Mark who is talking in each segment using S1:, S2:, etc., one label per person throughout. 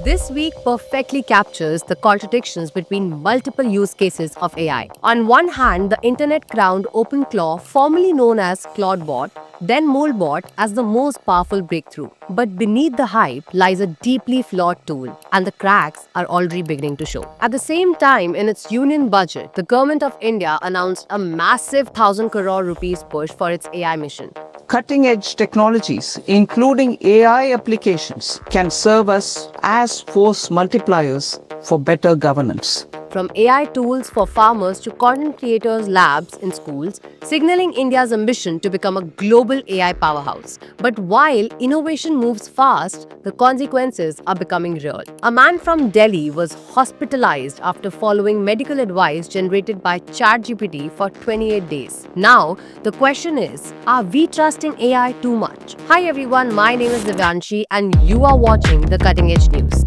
S1: This week perfectly captures the contradictions between multiple use cases of AI. On one hand, the internet crowned OpenClaw, formerly known as ClaudeBot, then MoldBot, as the most powerful breakthrough. But beneath the hype lies a deeply flawed tool, and the cracks are already beginning to show. At the same time, in its union budget, the Government of India announced a massive 1,000 crore rupees push for its AI mission.
S2: Cutting edge technologies, including AI applications, can serve us as force multipliers for better governance.
S1: From AI tools for farmers to content creators' labs in schools, signaling India's ambition to become a global AI powerhouse. But while innovation moves fast, the consequences are becoming real. A man from Delhi was hospitalized after following medical advice generated by ChatGPT for 28 days. Now, the question is, are we trusting AI too much? Hi everyone, my name is Divyanshi and you are watching The Cutting Edge News.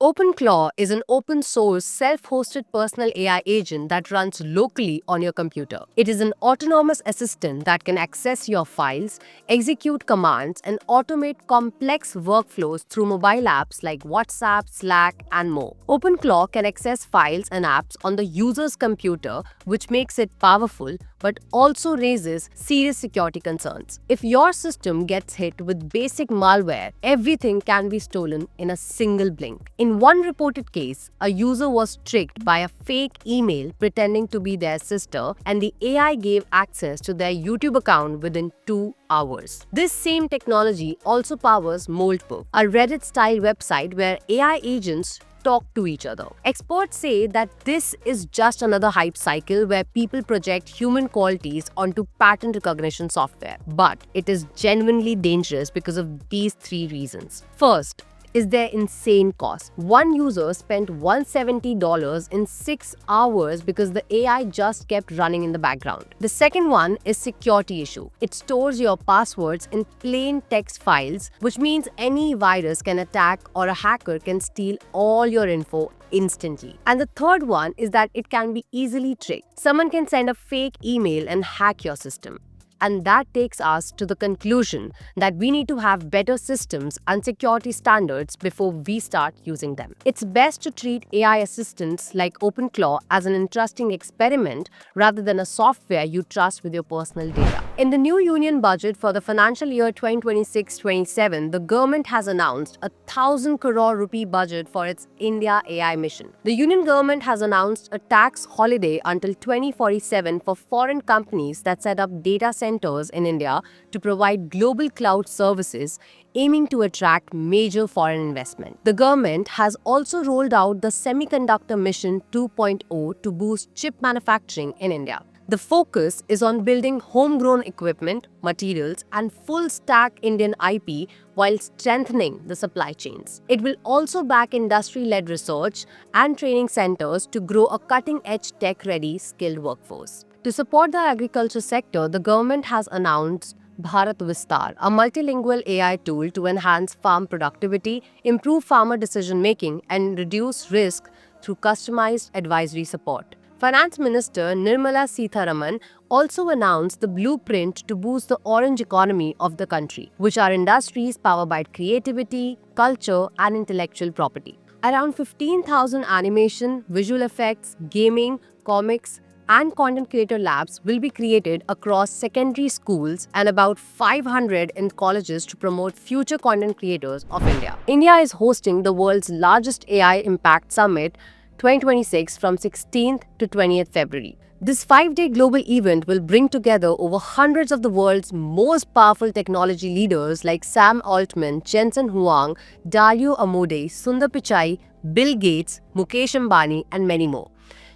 S1: OpenClaw is an open-source, self-hosted personal AI agent that runs locally on your computer. It is an autonomous assistant that can access your files, execute commands, and automate complex workflows through mobile apps like WhatsApp, Slack, and more. OpenClaw can access files and apps on the user's computer, which makes it powerful but also raises serious security concerns. If your system gets hit with basic malware, everything can be stolen in a single blink. In one reported case, a user was tricked by a fake email pretending to be their sister, and the AI gave access to their YouTube account within 2 hours. This same technology also powers Moldbook, a Reddit-style website where AI agents talk to each other. Experts say that this is just another hype cycle where people project human qualities onto pattern recognition software. But it is genuinely dangerous because of these 3 reasons. First, is their insane cost. One user spent $170 in 6 hours because the AI just kept running in the background. The second one is security issue. It stores your passwords in plain text files, which means any virus can attack or a hacker can steal all your info instantly. And the third one is that it can be easily tricked. Someone can send a fake email and hack your system. And that takes us to the conclusion that we need to have better systems and security standards before we start using them. It's best to treat AI assistants like OpenClaw as an interesting experiment rather than a software you trust with your personal data. In the new union budget for the financial year 2026-27, the government has announced a 1,000 crore rupee budget for its India AI mission. The union government has announced a tax holiday until 2047 for foreign companies that set up data centers in India to provide global cloud services, aiming to attract major foreign investment. The government has also rolled out the Semiconductor Mission 2.0 to boost chip manufacturing in India. The focus is on building homegrown equipment, materials, and full-stack Indian IP while strengthening the supply chains. It will also back industry-led research and training centers to grow a cutting-edge tech-ready skilled workforce. To support the agriculture sector, the government has announced Bharat Vistar, a multilingual AI tool to enhance farm productivity, improve farmer decision-making, and reduce risk through customized advisory support. Finance Minister Nirmala Sitharaman also announced the blueprint to boost the orange economy of the country, which are industries powered by creativity, culture, and intellectual property. Around 15,000 animation, visual effects, gaming, comics, and content creator labs will be created across secondary schools and about 500 in colleges to promote future content creators of India. India is hosting the world's largest AI Impact Summit 2026 from 16th to 20th February. This 5-day global event will bring together over hundreds of the world's most powerful technology leaders like Sam Altman, Jensen Huang, Dario Amodei, Sundar Pichai, Bill Gates, Mukesh Ambani, and many more.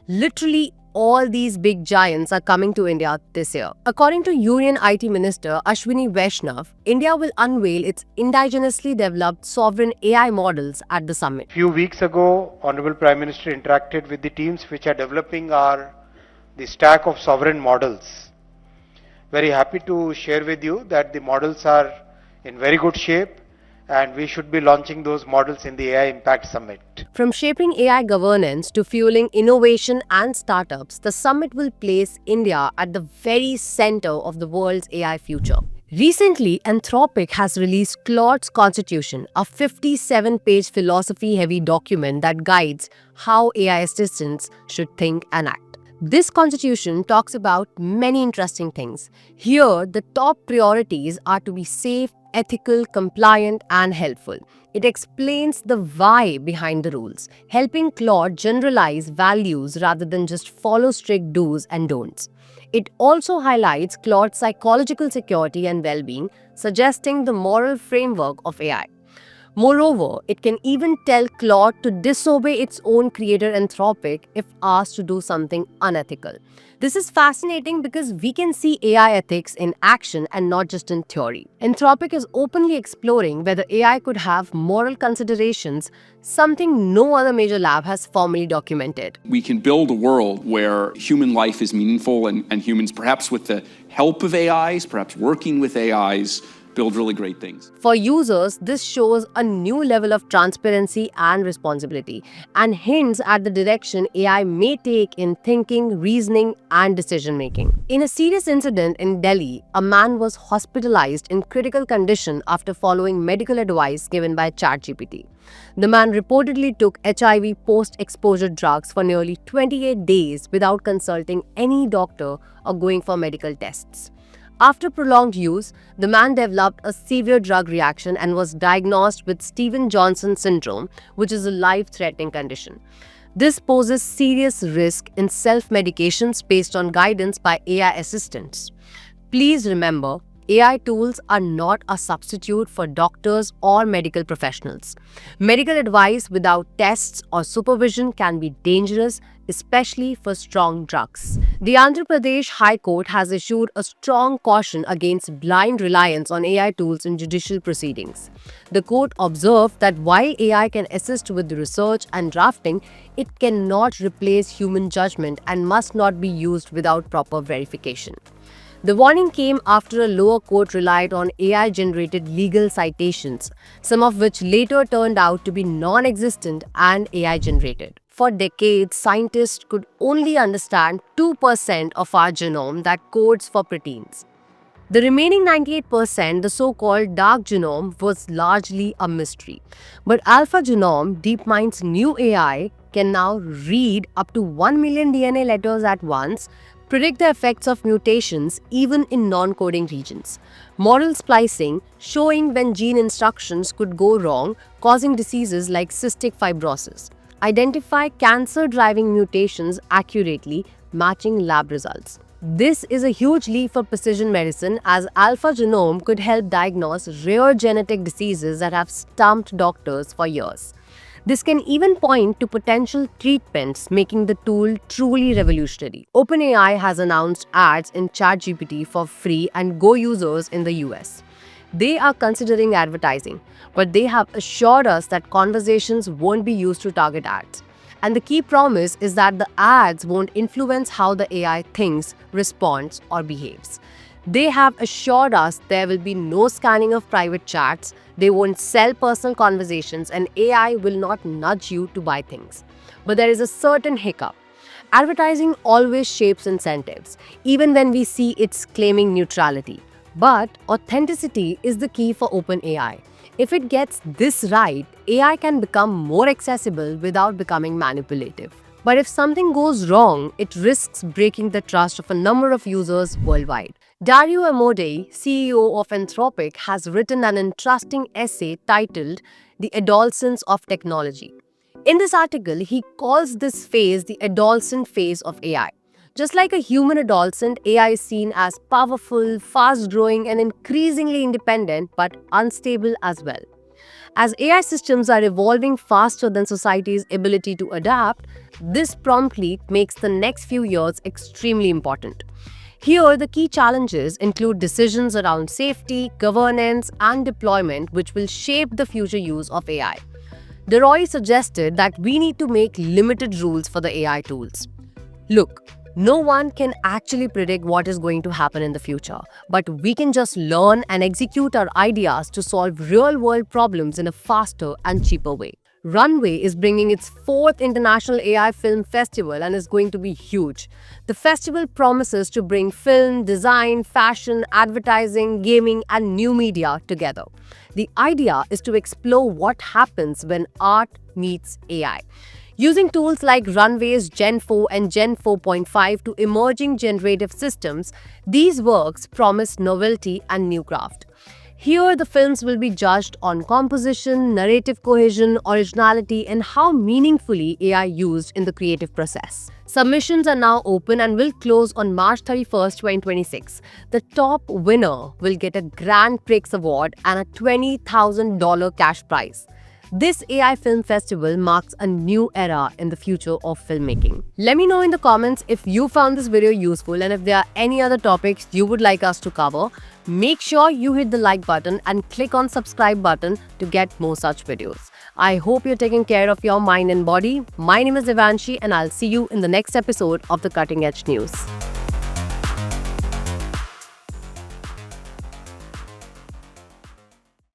S1: Literally, all these big giants are coming to India this year. According to Union IT Minister Ashwini Vaishnav, India will unveil its indigenously developed sovereign AI models at the summit.
S3: Few weeks ago, Honorable Prime Minister interacted with the teams which are developing the stack of sovereign models. Very happy to share with you that the models are in very good shape, and we should be launching those models in the AI Impact Summit.
S1: From shaping AI governance to fueling innovation and startups, the summit will place India at the very center of the world's AI future. Recently, Anthropic has released Claude's Constitution, a 57-page philosophy-heavy document that guides how AI assistants should think and act. This constitution talks about many interesting things. Here, the top priorities are to be safe, ethical, compliant, and helpful. It explains the why behind the rules, helping Claude generalize values rather than just follow strict do's and don'ts. It also highlights Claude's psychological security and well being, suggesting the moral framework of AI. Moreover, it can even tell Claude to disobey its own creator Anthropic if asked to do something unethical. This is fascinating because we can see AI ethics in action and not just in theory. Anthropic is openly exploring whether AI could have moral considerations, something no other major lab has formally documented.
S4: We can build a world where human life is meaningful and humans, perhaps with the help of AIs, perhaps working with AIs, build really great things.
S1: For users, this shows a new level of transparency and responsibility and hints at the direction AI may take in thinking, reasoning, and decision making. In a serious incident in Delhi, a man was hospitalized in critical condition after following medical advice given by ChatGPT. The man reportedly took HIV post-exposure drugs for nearly 28 days without consulting any doctor or going for medical tests. After prolonged use, the man developed a severe drug reaction and was diagnosed with Stevens-Johnson syndrome, which is a life-threatening condition. This poses serious risk in self-medications based on guidance by AI assistants. Please remember, AI tools are not a substitute for doctors or medical professionals. Medical advice without tests or supervision can be dangerous, especially for strong drugs. The Andhra Pradesh High Court has issued a strong caution against blind reliance on AI tools in judicial proceedings. The court observed that while AI can assist with research and drafting, it cannot replace human judgment and must not be used without proper verification. The warning came after a lower court relied on AI-generated legal citations, some of which later turned out to be non-existent and AI-generated. For decades, scientists could only understand 2% of our genome that codes for proteins. The remaining 98%, the so-called dark genome, was largely a mystery. But AlphaGenome, DeepMind's new AI, can now read up to 1 million DNA letters at once, predict the effects of mutations even in non-coding regions. Model splicing, showing when gene instructions could go wrong, causing diseases like cystic fibrosis. Identify cancer-driving mutations accurately, matching lab results. This is a huge leap for precision medicine as AlphaGenome could help diagnose rare genetic diseases that have stumped doctors for years. This can even point to potential treatments, making the tool truly revolutionary. OpenAI has announced ads in ChatGPT for free and Go users in the US. They are considering advertising, but they have assured us that conversations won't be used to target ads. And the key promise is that the ads won't influence how the AI thinks, responds, or behaves. They have assured us there will be no scanning of private chats, they won't sell personal conversations, and AI will not nudge you to buy things. But there is a certain hiccup. Advertising always shapes incentives, even when we see it's claiming neutrality. But authenticity is the key for OpenAI. If it gets this right, AI can become more accessible without becoming manipulative. But if something goes wrong, it risks breaking the trust of a number of users worldwide. Dario Amodei, CEO of Anthropic, has written an interesting essay titled The Adolescence of Technology. In this article, he calls this phase the adolescent phase of AI. Just like a human adolescent, AI is seen as powerful, fast-growing, and increasingly independent, but unstable as well. As AI systems are evolving faster than society's ability to adapt, this promptly makes the next few years extremely important. Here, the key challenges include decisions around safety, governance, and deployment, which will shape the future use of AI. Deroy suggested that we need to make limited rules for the AI tools. Look, no one can actually predict what is going to happen in the future, but we can just learn and execute our ideas to solve real-world problems in a faster and cheaper way. Runway is bringing its 4th International AI Film Festival and is going to be huge. The festival promises to bring film, design, fashion, advertising, gaming, and new media together. The idea is to explore what happens when art meets AI. Using tools like Runway's Gen 4 and Gen 4.5 to emerging generative systems, these works promise novelty and new craft. Here, the films will be judged on composition, narrative cohesion, originality, and how meaningfully AI used in the creative process. Submissions are now open and will close on March 31st, 2026. The top winner will get a Grand Prix Award and a $20,000 cash prize. This AI Film Festival marks a new era in the future of filmmaking. Let me know in the comments if you found this video useful and if there are any other topics you would like us to cover. Make sure you hit the like button and click on subscribe button to get more such videos. I hope you're taking care of your mind and body. My name is Devanshi and I'll see you in the next episode of the Cutting Edge News.